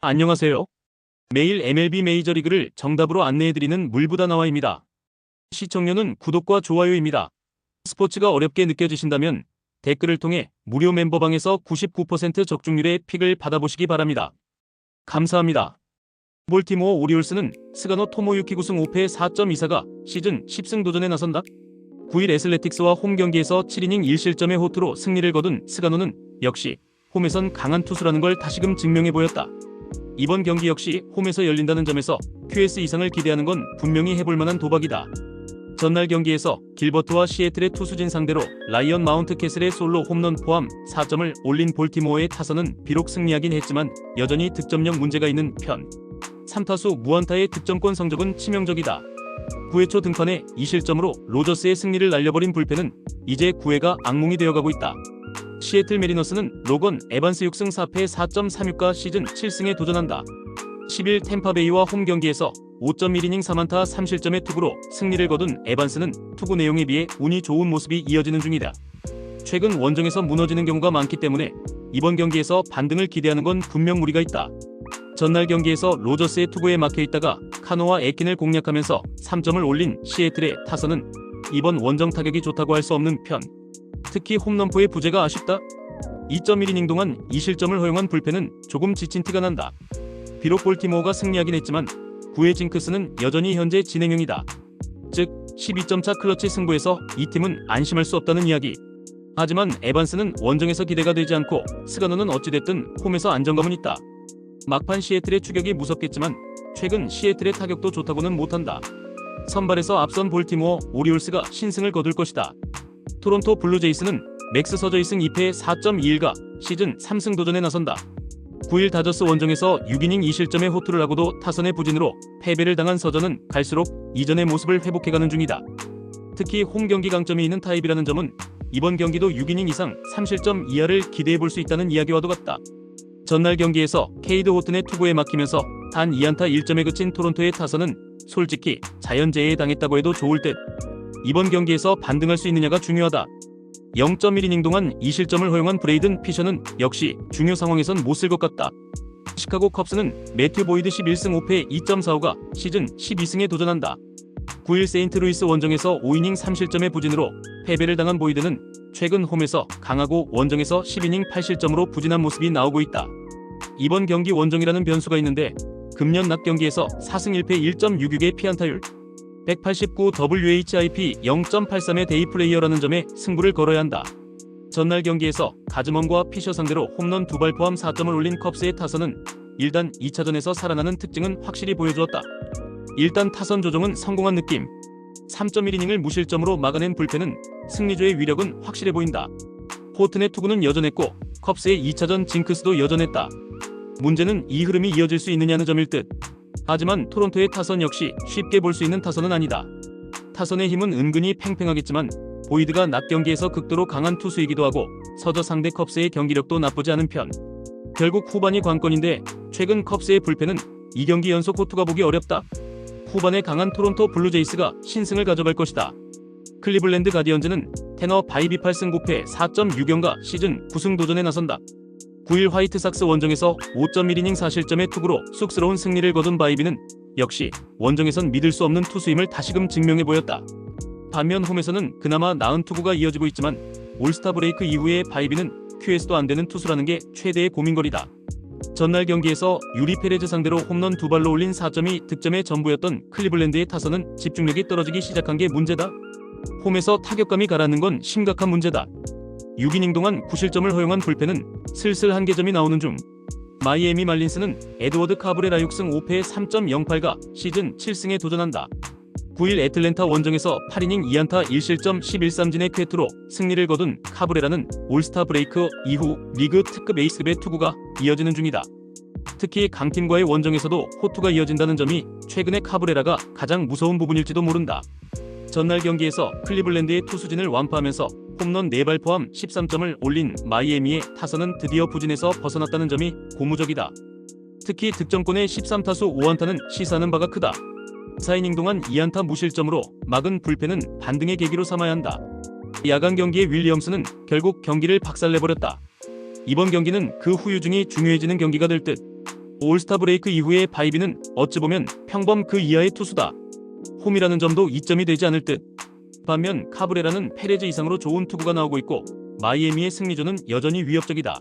안녕하세요. 매일 MLB 메이저리그를 정답으로 안내해드리는 물보다나와입니다. 시청료는 구독과 좋아요입니다. 스포츠가 어렵게 느껴지신다면 댓글을 통해 무료 멤버방에서 99% 적중률의 픽을 받아보시기 바랍니다. 감사합니다. 볼티모어 오리올스는 스가노 토모유키 9승 5패 4.24가 시즌 10승 도전에 나선다. 9일 애슬레틱스와 홈 경기에서 7이닝 1실점의 호투로 승리를 거둔 스가노는 역시 홈에선 강한 투수라는 걸 다시금 증명해 보였다. 이번 경기 역시 홈에서 열린다는 점에서 QS 이상을 기대하는 건 분명히 해볼만한 도박이다. 전날 경기에서 길버트와 시애틀의 투수진 상대로 라이언 마운트캐슬의 솔로 홈런 포함 4점을 올린 볼티모어의 타선은 비록 승리하긴 했지만 여전히 득점력 문제가 있는 편. 3타수 무안타의 득점권 성적은 치명적이다. 9회 초 등판에 2실점으로 로저스의 승리를 날려버린 불펜은 이제 9회가 악몽이 되어가고 있다. 시애틀 메리너스는 로건 에반스 6승 4패 4.36가 시즌 7승에 도전한다. 10일 템파베이와 홈 경기에서 5.1이닝 4안타 3실점의 투구로 승리를 거둔 에반스는 투구 내용에 비해 운이 좋은 모습이 이어지는 중이다. 최근 원정에서 무너지는 경우가 많기 때문에 이번 경기에서 반등을 기대하는 건 분명 무리가 있다. 전날 경기에서 로저스의 투구에 막혀있다가 카노와 에킨을 공략하면서 3점을 올린 시애틀의 타선은 이번 원정 타격이 좋다고 할 수 없는 편. 특히 홈런포의 부재가 아쉽다. 2.1이닝 동안 2실점을 허용한 불펜은 조금 지친 티가 난다. 비록 볼티모어가 승리하긴 했지만 9회 징크스는 여전히 현재 진행형이다. 즉 12점차 클러치 승부에서 이 팀은 안심할 수 없다는 이야기. 하지만 에반스는 원정에서 기대가 되지 않고 스가노는 어찌됐든 홈에서 안정감은 있다. 막판 시애틀의 추격이 무섭겠지만 최근 시애틀의 타격도 좋다고는 못한다. 선발에서 앞선 볼티모어 오리올스가 신승을 거둘 것이다. 토론토 블루제이스는 맥스 서저 2승 2패 4.21가 시즌 3승 도전에 나선다. 9일 다저스 원정에서 6이닝 2실점의 호투를 하고도 타선의 부진으로 패배를 당한 서저는 갈수록 이전의 모습을 회복해가는 중이다. 특히 홈 경기 강점이 있는 타입이라는 점은 이번 경기도 6이닝 이상 3실점 이하를 기대해볼 수 있다는 이야기와도 같다. 전날 경기에서 케이드 호튼의 투구에 막히면서 단 2안타 1점에 그친 토론토의 타선은 솔직히 자연재해에 당했다고 해도 좋을 듯. 이번 경기에서 반등할 수 있느냐가 중요하다. 0.1이닝 동안 2실점을 허용한 브레이든 피셔는 역시 중요 상황에선 못 쓸 것 같다. 시카고 컵스는 매튜 보이드 11승 5패 2.45가 시즌 12승에 도전한다. 9일 세인트루이스 원정에서 5이닝 3실점의 부진으로 패배를 당한 보이드는 최근 홈에서 강하고 원정에서 10이닝 8실점으로 부진한 모습이 나오고 있다. 이번 경기 원정이라는 변수가 있는데 금년 낮 경기에서 4승 1패 1.66의 피안타율, 189 WHIP 0.83의 데이 플레이어라는 점에 승부를 걸어야 한다. 전날 경기에서 가즈먼과 피셔 상대로 홈런 2발 포함 4점을 올린 컵스의 타선은 일단 2차전에서 살아나는 특징은 확실히 보여주었다. 일단 타선 조정은 성공한 느낌. 3.1이닝을 무실점으로 막아낸 불펜은 승리조의 위력은 확실해 보인다. 호튼의 투구는 여전했고 컵스의 2차전 징크스도 여전했다. 문제는 이 흐름이 이어질 수 있느냐는 점일 듯. 하지만 토론토의 타선 역시 쉽게 볼 수 있는 타선은 아니다. 타선의 힘은 은근히 팽팽하겠지만 보이드가 낮 경기에서 극도로 강한 투수이기도 하고 서저 상대 컵스의 경기력도 나쁘지 않은 편. 결국 후반이 관건인데 최근 컵스의 불펜은 2경기 연속 호투가 보기 어렵다. 후반에 강한 토론토 블루제이스가 신승을 가져갈 것이다. 클리블랜드 가디언즈는 테너 바이비 8승 9패 4.6연가 시즌 9승 도전에 나선다. 9일 화이트삭스 원정에서 5.1이닝 4실점의 투구로 쑥스러운 승리를 거둔 바이비는 역시 원정에선 믿을 수 없는 투수임을 다시금 증명해 보였다. 반면 홈에서는 그나마 나은 투구가 이어지고 있지만 올스타 브레이크 이후에 바이비는 QS도 안 되는 투수라는 게 최대의 고민거리다. 전날 경기에서 유리 페레즈 상대로 홈런 2발로 올린 4점이 득점의 전부였던 클리블랜드의 타선은 집중력이 떨어지기 시작한 게 문제다. 홈에서 타격감이 가라앉는 건 심각한 문제다. 6이닝 동안 9실점을 허용한 불펜은 슬슬 한계점이 나오는 중. 마이애미 말린스는 에드워드 카브레라 6승 5패 3.08가 시즌 7승에 도전한다. 9일 애틀랜타 원정에서 8이닝 2안타 1실점 11삼진의 쾌투로 승리를 거둔 카브레라는 올스타 브레이크 이후 리그 특급 에이스급의 투구가 이어지는 중이다. 특히 강팀과의 원정에서도 호투가 이어진다는 점이 최근의 카브레라가 가장 무서운 부분일지도 모른다. 전날 경기에서 클리블랜드의 투수진을 완파하면서 홈런 4발 포함 13점을 올린 마이애미의 타선은 드디어 부진에서 벗어났다는 점이 고무적이다. 특히 득점권의 13타수 5안타는 시사하는 바가 크다. 4이닝 동안 2안타 무실점으로 막은 불펜은 반등의 계기로 삼아야 한다. 야간 경기의 윌리엄스는 결국 경기를 박살내버렸다. 이번 경기는 그 후유증이 중요해지는 경기가 될 듯. 올스타 브레이크 이후의 바이비는 어찌 보면 평범 그 이하의 투수다. 홈이라는 점도 이점이 되지 않을 듯. 반면 카브레라는 페레즈 이상으로 좋은 투구가 나오고 있고 마이애미의 승리조는 여전히 위협적이다.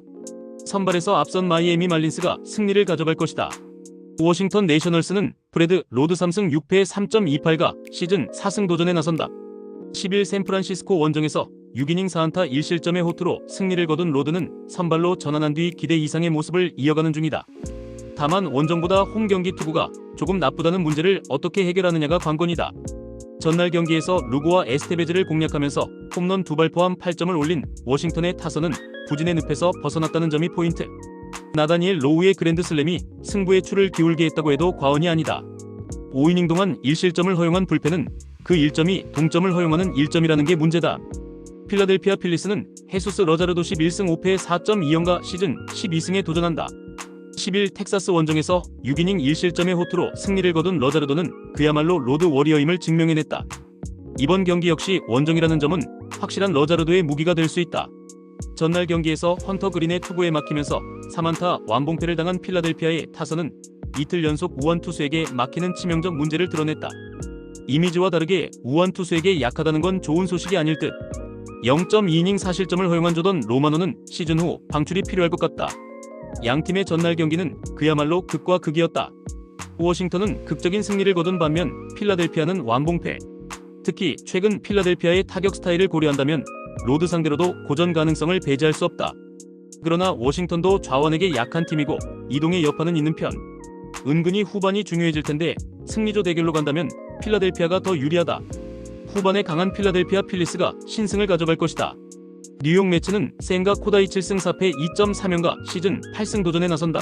선발에서 앞선 마이애미 말린스가 승리를 가져갈 것이다. 워싱턴 내셔널스는 브래드 로드 3승 6패 3.28가 시즌 4승 도전에 나선다. 10일 샌프란시스코 원정에서 6이닝 4안타 1실점의 호투로 승리를 거둔 로드는 선발로 전환한 뒤 기대 이상의 모습을 이어가는 중이다. 다만 원정보다 홈 경기 투구가 조금 나쁘다는 문제를 어떻게 해결하느냐가 관건이다. 전날 경기에서 루고와 에스테베즈를 공략하면서 홈런 2발 포함 8점을 올린 워싱턴의 타선은 부진의 늪에서 벗어났다는 점이 포인트. 나다니엘 로우의 그랜드슬램이 승부의 추를 기울게 했다고 해도 과언이 아니다. 5이닝 동안 1실점을 허용한 불펜은 그 1점이 동점을 허용하는 1점이라는 게 문제다. 필라델피아 필리스는 헤수스 러자르도 11승 5패 4.20가 시즌 12승에 도전한다. 10일 텍사스 원정에서 6이닝 1실점의 호투로 승리를 거둔 러자르도는 그야말로 로드 워리어임을 증명해냈다. 이번 경기 역시 원정이라는 점은 확실한 러자르도의 무기가 될 수 있다. 전날 경기에서 헌터 그린의 투구에 막히면서 3안타 완봉패를 당한 필라델피아의 타선은 이틀 연속 우완 투수에게 막히는 치명적 문제를 드러냈다. 이미지와 다르게 우완 투수에게 약하다는 건 좋은 소식이 아닐 듯. 0.2이닝 4실점을 허용한 조던 로마노는 시즌 후 방출이 필요할 것 같다. 양팀의 전날 경기는 그야말로 극과 극이었다. 워싱턴은 극적인 승리를 거둔 반면 필라델피아는 완봉패. 특히 최근 필라델피아의 타격 스타일을 고려한다면 로드 상대로도 고전 가능성을 배제할 수 없다. 그러나 워싱턴도 좌완에게 약한 팀이고 이동의 여파는 있는 편. 은근히 후반이 중요해질 텐데 승리조 대결로 간다면 필라델피아가 더 유리하다. 후반에 강한 필라델피아 필리스가 신승을 가져갈 것이다. 뉴욕 매츠는 센과 코다이 7승 4패 2.3연가 시즌 8승 도전에 나선다.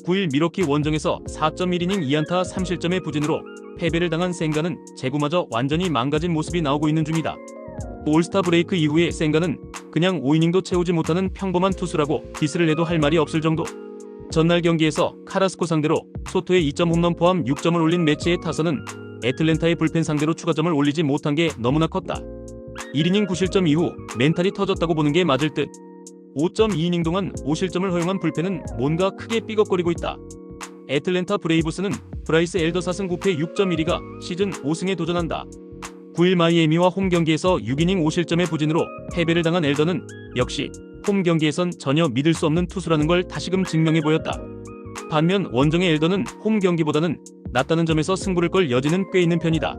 9일 미러키 원정에서 4.1이닝 2안타 3실점의 부진으로 패배를 당한 센가는 제구마저 완전히 망가진 모습이 나오고 있는 중이다. 올스타 브레이크 이후에 센가는 그냥 5이닝도 채우지 못하는 평범한 투수라고 디스를 해도 할 말이 없을 정도. 전날 경기에서 카라스코 상대로 소토의 2점 홈런 포함 6점을 올린 매치의 타선은 애틀랜타의 불펜 상대로 추가점을 올리지 못한 게 너무나 컸다. 1이닝 9실점 이후 멘탈이 터졌다고 보는 게 맞을 듯. 5.2이닝 동안 5실점을 허용한 불펜은 뭔가 크게 삐걱거리고 있다. 애틀랜타 브레이브스는 브라이스 엘더 4승 9패 6.12가 시즌 5승에 도전한다. 9일 마이애미와 홈 경기에서 6이닝 5실점의 부진으로 패배를 당한 엘더는 역시 홈 경기에선 전혀 믿을 수 없는 투수라는 걸 다시금 증명해 보였다. 반면 원정의 엘더는 홈 경기보다는 낫다는 점에서 승부를 걸 여지는 꽤 있는 편이다.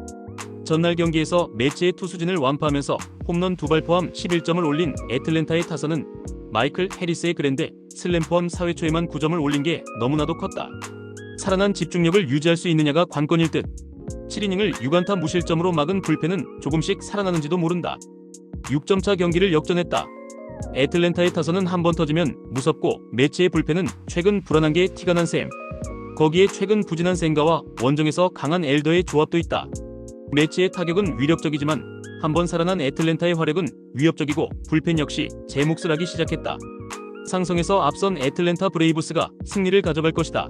전날 경기에서 매치의 투수진을 완파하면서 홈런 2발 포함 11점을 올린 애틀랜타의 타선은 마이클 해리스의 그랜드 슬램 포함 4회 초에만 9점을 올린 게 너무나도 컸다. 살아난 집중력을 유지할 수 있느냐가 관건일 듯. 7이닝을 6안타 무실점으로 막은 불펜은 조금씩 살아나는지도 모른다. 6점차 경기를 역전했다. 애틀랜타의 타선은 한 번 터지면 무섭고 매치의 불펜은 최근 불안한 게 티가 난 셈. 거기에 최근 부진한 센가와 원정에서 강한 엘더의 조합도 있다. 매치의 타격은 위력적이지만 한번 살아난 애틀랜타의 화력은 위협적이고 불펜 역시 제 몫을 하기 시작했다. 상성에서 앞선 애틀랜타 브레이브스가 승리를 가져갈 것이다.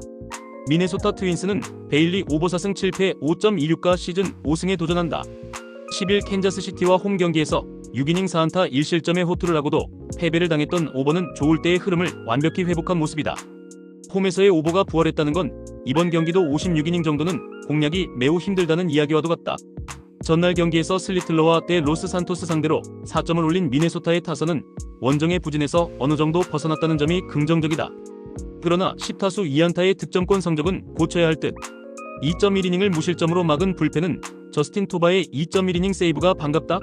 미네소타 트윈스는 베일리 오버 4승 7패 5.26가 시즌 5승에 도전한다. 10일 캔자스시티와 홈 경기에서 6이닝 4안타 1실점의 호투를 하고도 패배를 당했던 오버는 좋을 때의 흐름을 완벽히 회복한 모습이다. 홈에서의 오버가 부활했다는 건 이번 경기도 56이닝 정도는 공략이 매우 힘들다는 이야기와도 같다. 전날 경기에서 슬리틀러와 데 로스 산토스 상대로 4점을 올린 미네소타의 타선은 원정의 부진에서 어느 정도 벗어났다는 점이 긍정적이다. 그러나 10타수 2안타의 득점권 성적은 고쳐야 할 듯. 2.1이닝을 무실점으로 막은 불펜은 저스틴 토바의 2.1이닝 세이브가 반갑다.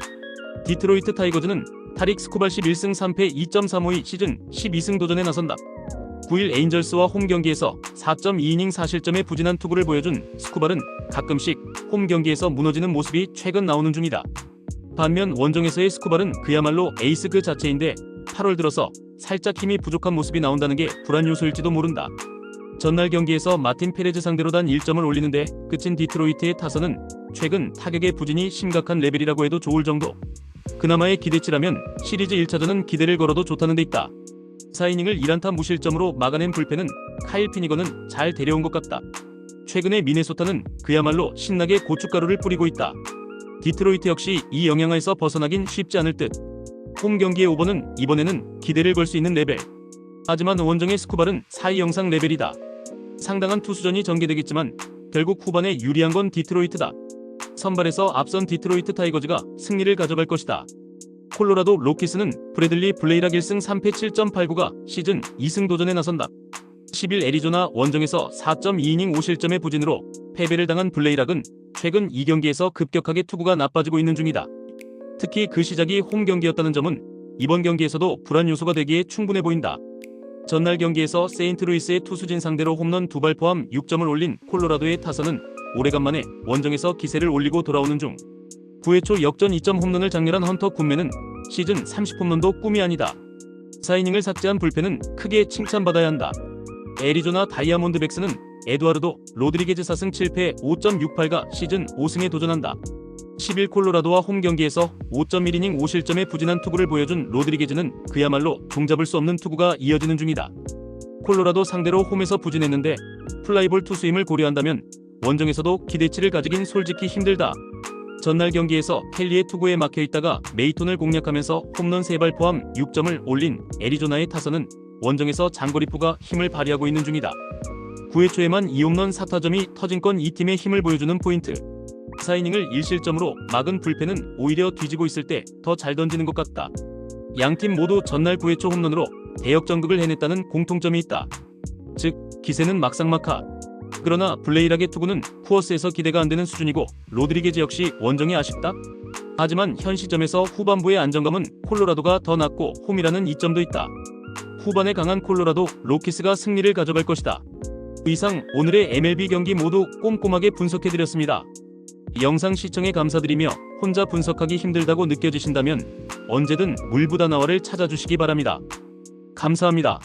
디트로이트 타이거즈는 타릭 스코발 11승 3패 2.35의 시즌 12승 도전에 나선다. 9일 에인절스와 홈 경기에서 4.2이닝 4실점의 부진한 투구를 보여준 스코발은 가끔씩 홈 경기에서 무너지는 모습이 최근 나오는 중이다. 반면 원정에서의 스코발은 그야말로 에이스 그 자체인데 8월 들어서 살짝 힘이 부족한 모습이 나온다는 게 불안 요소일지도 모른다. 전날 경기에서 마틴 페레즈 상대로 단 1점을 올리는데 그친 디트로이트의 타선은 최근 타격의 부진이 심각한 레벨이라고 해도 좋을 정도. 그나마의 기대치라면 시리즈 1차전은 기대를 걸어도 좋다는 데 있다. 4이닝을 1안타 무실점으로 막아낸 불펜은 카일 피니거는 잘 데려온 것 같다. 최근에 미네소타는 그야말로 신나게 고춧가루를 뿌리고 있다. 디트로이트 역시 이 영향에서 벗어나긴 쉽지 않을 듯. 홈 경기의 오버는 이번에는 기대를 걸 수 있는 레벨. 하지만 원정의 스쿠발은 4위 영상 레벨이다. 상당한 투수전이 전개되겠지만 결국 후반에 유리한 건 디트로이트다. 선발에서 앞선 디트로이트 타이거즈가 승리를 가져갈 것이다. 콜로라도 로키스는 브래들리 블레이락 1승 3패 7.89가 시즌 2승 도전에 나선다. 10일 애리조나 원정에서 4.2이닝 5실점의 부진으로 패배를 당한 블레이락은 최근 2경기에서 급격하게 투구가 나빠지고 있는 중이다. 특히 그 시작이 홈 경기였다는 점은 이번 경기에서도 불안 요소가 되기에 충분해 보인다. 전날 경기에서 세인트루이스의 투수진 상대로 홈런 2발 포함 6점을 올린 콜로라도의 타선은 오래간만에 원정에서 기세를 올리고 돌아오는 중 9회 초 역전 2점 홈런을 장렬한 헌터 쿤맨은 시즌 30홈런도 꿈이 아니다. 4이닝을 삭제한 불펜은 크게 칭찬받아야 한다. 애리조나 다이아몬드백스는 에두아르도 로드리게즈 4승 7패 5.68가 시즌 5승에 도전한다. 10일 콜로라도와 홈 경기에서 5.1이닝 5실점의 부진한 투구를 보여준 로드리게즈는 그야말로 종잡을 수 없는 투구가 이어지는 중이다. 콜로라도 상대로 홈에서 부진했는데 플라이볼 투수임을 고려한다면 원정에서도 기대치를 가지긴 솔직히 힘들다. 전날 경기에서 켈리의 투구에 막혀있다가 메이톤을 공략하면서 홈런 3발 포함 6점을 올린 애리조나의 타선은 원정에서 장거리포가 힘을 발휘하고 있는 중이다. 9회 초에만 2홈런 4타점이 터진 건 이 팀의 힘을 보여주는 포인트. 4이닝을 1실점으로 막은 불펜은 오히려 뒤지고 있을 때 더 잘 던지는 것 같다. 양팀 모두 전날 9회 초 홈런으로 대역전극을 해냈다는 공통점이 있다. 즉 기세는 막상막하. 그러나 블레이락의 투구는 쿠어스에서 기대가 안되는 수준이고 로드리게즈 역시 원정이 아쉽다. 하지만 현 시점에서 후반부의 안정감은 콜로라도가 더 낮고 홈이라는 이점도 있다. 후반에 강한 콜로라도 로키스가 승리를 가져갈 것이다. 이상 오늘의 MLB 경기 모두 꼼꼼하게 분석해드렸습니다. 영상 시청에 감사드리며 혼자 분석하기 힘들다고 느껴지신다면 언제든 물보다나와를 찾아주시기 바랍니다. 감사합니다.